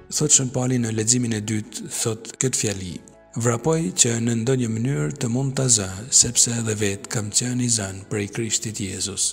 Thot Shën Pali në leximin e dytë, thot këtë fjali: vrapoj që në ndonjë mënyrë të mund ta zë, sepse edhe vetë kam qenë i zënë për i Krishtit Jezus.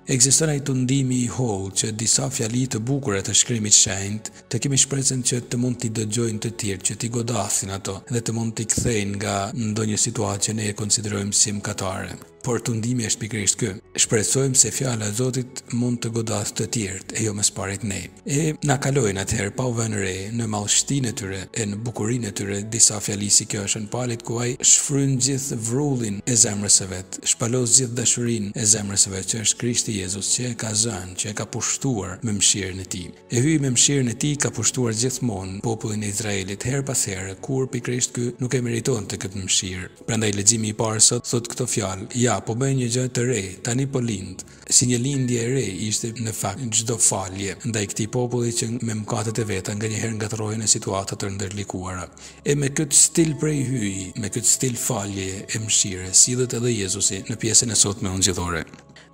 Ekziston ai tundimi i holl që disa fjali të bukura të Shkrimit të Shenjtë të kemi shpresën që të mund t'i dëgjojnë të tjerë, që t'i godasin ato dhe të mund t'i kthejnë nga ndonjë situatë që ne e konsiderojmë si mëkatare. Por tundimi është pikërisht ky. Shpresojmë se fjala e Zotit mund të godasë të tjerët e jo më së parit ne. E na kalojnë atëherë pa u vënë re në mallështinë e tyre e në bukurinë e tyre disa fjali si kjo Shën Palit, ku ai shfryn gjithë vrullin e zemrës së vet, shpalos gjithë dashurinë e zemrës së vet, që është Krishti Jezus, që e ka zënë, që e ka pushtuar me mëshirën e tij. E hyi me mëshirën e tij ka pushtuar gjithmonë popullin e Izraelit her pas here, kur pikërisht ky nuk e meritonte këtë mëshirë. Prandaj leximi i parë sot thot këto fjalë: ja, po bëj një gjë të re, tani po lind. Si një lindje e re ishte në fakt çdo falje ndaj këtij populli që me mëkatet e veta nganjëherë ngatërrohen në situata të ndërlikuara. E me këtë stil prej hyi, me këtë stil falje e mëshire, sillet edhe Jezusi në pjesën e sotme ungjillore.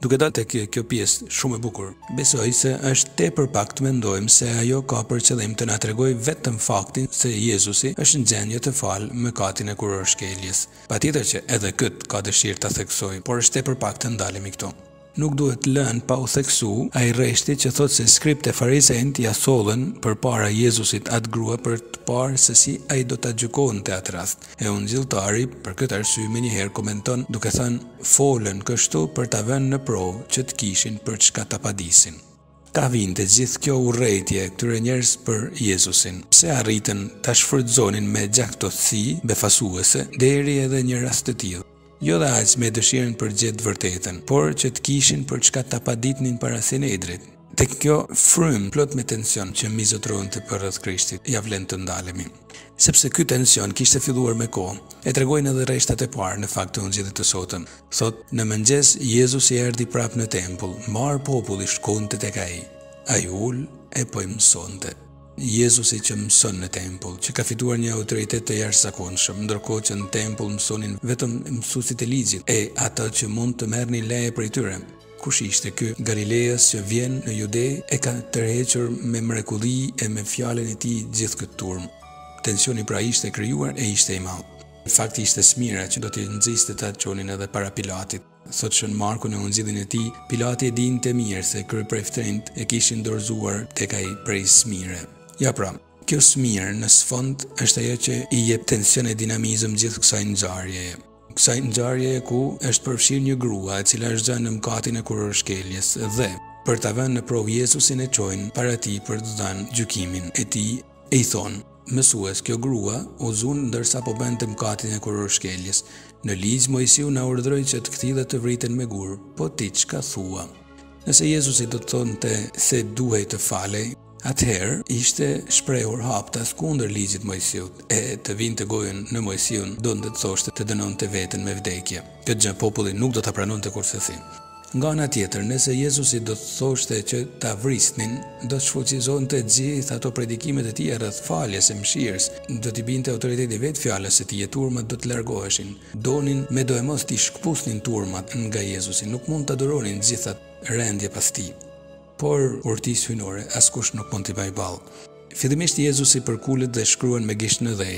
Duke dalë tek kjo pjesë shumë e bukur, besoj se është tepër pak të mendojmë se ajo ka për qëllim të na tregojë vetëm faktin se Jezusi është në gjendje të falë mëkatin e kurorshkeljes. Patjetër që edhe kët ka dëshirë ta theksoj, por është tepër pak të ndalemi këtu. Nuk duhet lënë pa u theksu ai rreshti që thot se skript e farizejt ja sollën përpara Jezusit atë grua për të parë se si ai do ta gjykonte atë rast. E ungjilltari për këtë arsye menjëherë komenton duke thënë: folën kështu për ta vënë në provë që të kishin për çka ta padisin. Ka vinte gjithë kjo urrëtie këtyre njerëz për Jezusin. Pse arritën ta shfrytëzonin me gjaktësi befasuese deri edhe një rast të tillë? Jo dhe aq me dëshirën për gjetë vërtetën, por që të kishin për çka ta paditnin para Sinedrit. Tek kjo frym plot me tension që mizotronte përreth Krishtit, ja vlen të ndalemi. Sepse ky tension kishte filluar me kohë, e tregojnë edhe rreshtat e parë në fakt të ungjillit të sotëm. Thot, në mëngjes Jezusi erdhi prapë në tempull, marr populli shkonte tek ai. Ai ul e po i mësonte. Jezusi që mëson në tempull, që ka fituar një autoritet të jashtëzakonshëm, ndërkohë që në tempull mësonin vetëm mësuesit e ligjit e ata që mund të merrnin leje prej tyre. Kush ishte ky Galileas që vjen në Jude e ka tërhequr me mrekulli e me fjalën e tij gjithë këtë turm. Tensioni pra ishte krijuar e ishte i madh. Në fakt ishte smira që do t'i nxiste ta çonin edhe para Pilatit. Thot Shën Marku në ungjillin e tij, Pilati e dinte mirë se kryeprefektët e kishin dorëzuar tek ai prej smire. Ja pra, kjo smirë në sfond është ajo që i jep tension e dinamizëm gjithë kësaj ngjarjeje. Kësaj ngjarjeje ku është përfshirë një grua e cila është zënë në mëkatin e kurorshkeljes dhe për ta vënë në provë Jezusin e çojnë para tij për të dhënë gjykimin e tij e i thonë: mësues, kjo grua u zun ndërsa po bënte mëkatin e kurorshkeljes. Në ligj Mojsiu na urdhëroi që të kthillet të vriten me gur, po ti çka thua? Nëse Jezusi do të thonte se duhej të falej, atëherë ishte shprehur haptas kundër ligjit Mojsiut e të vinte gojën në Mojsiun donte të thoshte të dënonte veten me vdekje. Këtë gjë populli nuk do ta pranonte kurrësi. Nga ana tjetër, nëse Jezusi do të thoshte që ta vrisnin, do të shfuqizonte gjithë ato predikimet e tij rreth faljes e mëshirës, do t'i binte autoriteti vetë fjalës se t'i turmat do të largoheshin. Donin me do e mos t'i shkpusnin turmat nga Jezusi, nuk mund të aduronin gjithat rendje pas tij. Por urtisë hyjnore askush nuk mund t'i bëjë ballë. Fillimisht Jezusi përkulet dhe shkruan me gisht në dhej.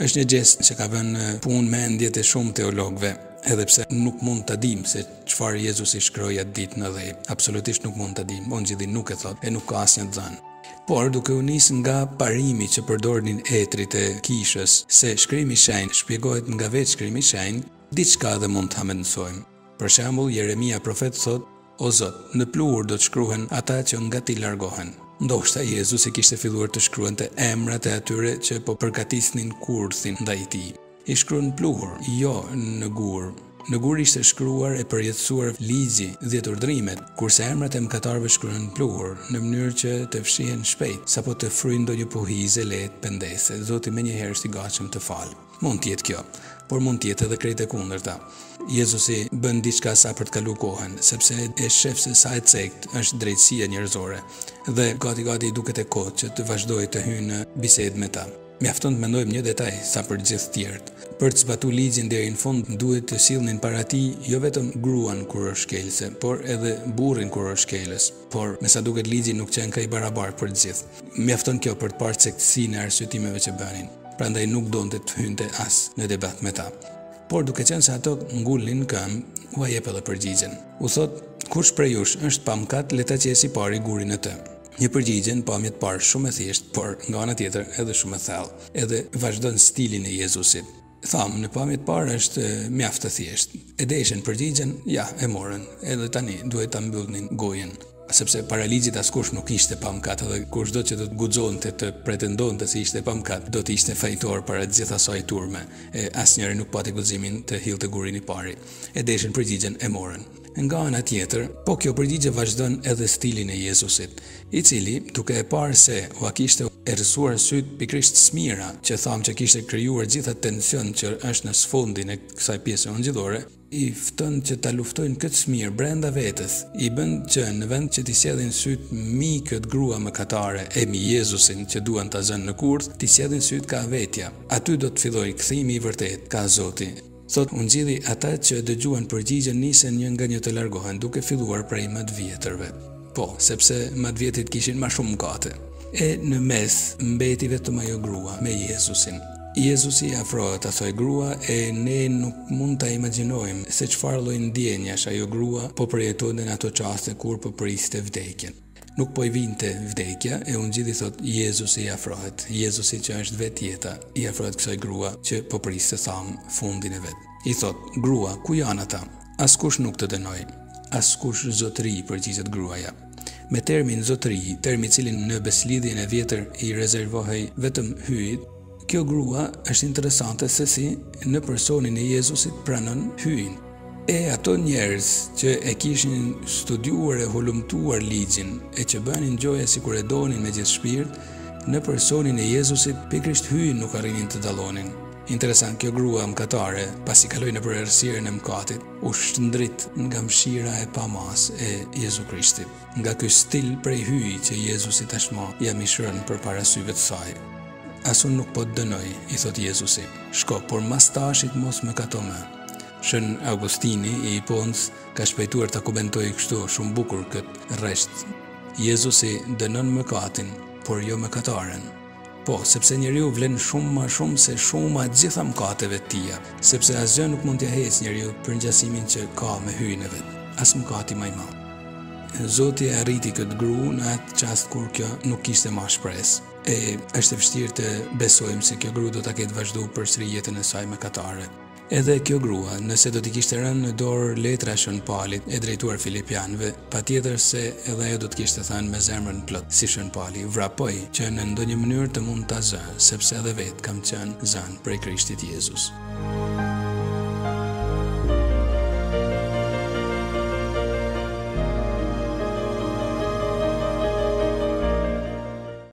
Është një gjest që ka vënë punë mendjet e shumë teologëve, edhe pse nuk mund ta dim se çfarë Jezusi shkroi atë ditë në dhej. Absolutisht nuk mund ta dim. Ungjilli nuk e thot e nuk ka asnjë dhënë. Por duke u nis nga parimi që përdornin etrit e kishës, se Shkrimi i Shenjtë shpjegohet nga vetë Shkrimi i Shenjtë, diçka dhe mund ta mësojmë. Për shembull, Jeremia profet thot: o Zot, në pluhur do të shkruhen ata që nga ti largohen. Ndoshta Jezusi kishte filluar të shkruante emrat e atyre që po përgatisnin kurthin ndaj tij. I shkruan në pluhur, jo në gur. Në gur ishte shkruar e përjetësuar ligji, 10 urdhrimet, kurse emrat e mëkatarëve shkruhen në pluhur, në mënyrë që të fshihen shpejt, sapo të fryjnë ndonjë puhize lehtë pendese. Zoti menjëherë është i gatshëm të falë. Mund të jetë kjo, por mund të jetë edhe krejt e kundërta. Jezusi bën diçka sa për të kaluar kohën, sepse e shef se sa e cekt është drejtësia njerëzore dhe gati duket e kohë që të vazhdojë të hyjë në bisedë me ta. Mjafton të mendojmë një detaj sa për gjithë tjerët. Për të zbatuar ligjin deri në fund duhet të sillnin para tij jo vetëm gruan kur është shkelëse, por edhe burrin kur është shkelës. Por me sa duket ligji nuk qenë kaq i barabartë për të gjithë. Mjafton kjo për të parë sektësinë e arsyetimeve që bënin. Prandaj nuk donte të hynte as në debat me ta. Por duke qenë se ato ngulnin këmbë, u jep edhe përgjigjen. U thot: "Kush prej jush është pa mëkat, le ta qesi pari gurin e të." Një përgjigje në pamje të parë shumë e thjeshtë, por nga ana tjetër edhe shumë e thellë. Edhe vazhdon stilin e Jezusit. Thamë, në pamje të parë është mjaft të thjeshtë. E deshin përgjigjen, ja, e morën. Edhe tani duhet ta mbyllnin gojen. Sepse para ligjit askush nuk ishte pa mëkat, edhe kushdo që do të guxonte të pretendonte se ishte pa mëkat, do të ishte fajtor para të gjithë asaj turme. E asnjëri nuk pati guximin të hillte gurin i pari. E deshin përgjigjen, e morën. Nga ana tjetër, po kjo përgjigje vazhdon edhe stilin e Jezusit, i cili, duke e parë se ua kishte errësuar syt pikërisht smira, që thamë që kishte krijuar gjitha tension që është në sfondin e kësaj pjese ungjillore, i fton që ta luftojnë këtë smirë brenda vetes, i bën që në vend që t'i sjellin syt mi këtë grua mëkatare e mi Jezusin që duan ta zënë në kurth, t'i sjellin syt ka vetja. Aty do të fillojë kthimi i vërtet, ka Zoti. Thot, unë gjithi ata që dëgjuan përgjigjen nisen një nga një të largohen duke filluar prej më të vjetërve. Po, sepse më të vjetit kishin ma shumë mëkate. E në mes mbeti vetëm ajo grua me Jezusin. Jezusi afrohet asaj grua e ne nuk mund ta imagjinojmë se çfarë lloj ndjenjash ajo grua po përjetonte në ato çaste kur po priste vdekjen. Nuk po i vinte vdekja e unë gjithi thot Jezusi i afrohet. Jezusi që është vetë jeta i afrohet kësaj grua që po priste tham fundin e vet. I thot, grua, ku janë ata? Askush nuk të dënoi. Askush zotëri, përgjigjet gruaja. Me termin zotëri, termi cilin në beslidhjen e vjetër i rezervohej vetëm hyjit, kjo grua është interesante se si në personin e Jezusit pranon hyjin. E ato njerëz që e kishin studiuar e hulumtuar ligjin e që bënin gjoja sikur e donin me gjithë shpirt, në personin e Jezusit pikërisht hyjin nuk arrinin të dallonin. Interesant, kjo grua mëkatare, pasi kaloi nëpër errësirën e mëkatit, u shndrit nga mëshira e pamas e Jezu Krishtit. Nga ky stil prej hyj që Jezusi tashmë ja mishron përpara syve të saj. Asun nuk po të dënoj, i thot Jezusi. Shko, por mas tashit mos mëkato më. Shën Augustini i Hipons ka shpejtuar ta komentoj kështu shumë bukur këtë rresht. Jezusi dënon mëkatin, por jo mëkataren. Po, sepse njeriu vlen shumë më shumë se shuma e gjitha mëkateve të tija, sepse asgjë nuk mund t'ia heqë njeriu për ngjasimin që ka me hyjin e vet, as mëkati më i madh. Zoti e arriti këtë gru në atë çast kur kjo nuk kishte më shpresë. E është e vështirë të besojmë se kjo gru do ta ketë vazhduar përsëri jetën e saj mëkatare. Edhe kjo grua, nëse do t'i kishte rënë në dorë letra e Shën Palit e drejtuar filipianëve, patjetër se edhe ajo do të kishte thënë me zemrën plot, si Shën Pali, vrapoj që në ndonjë mënyrë të mund ta zë, sepse edhe vetë kam qenë zënë prej Krishtit Jezus.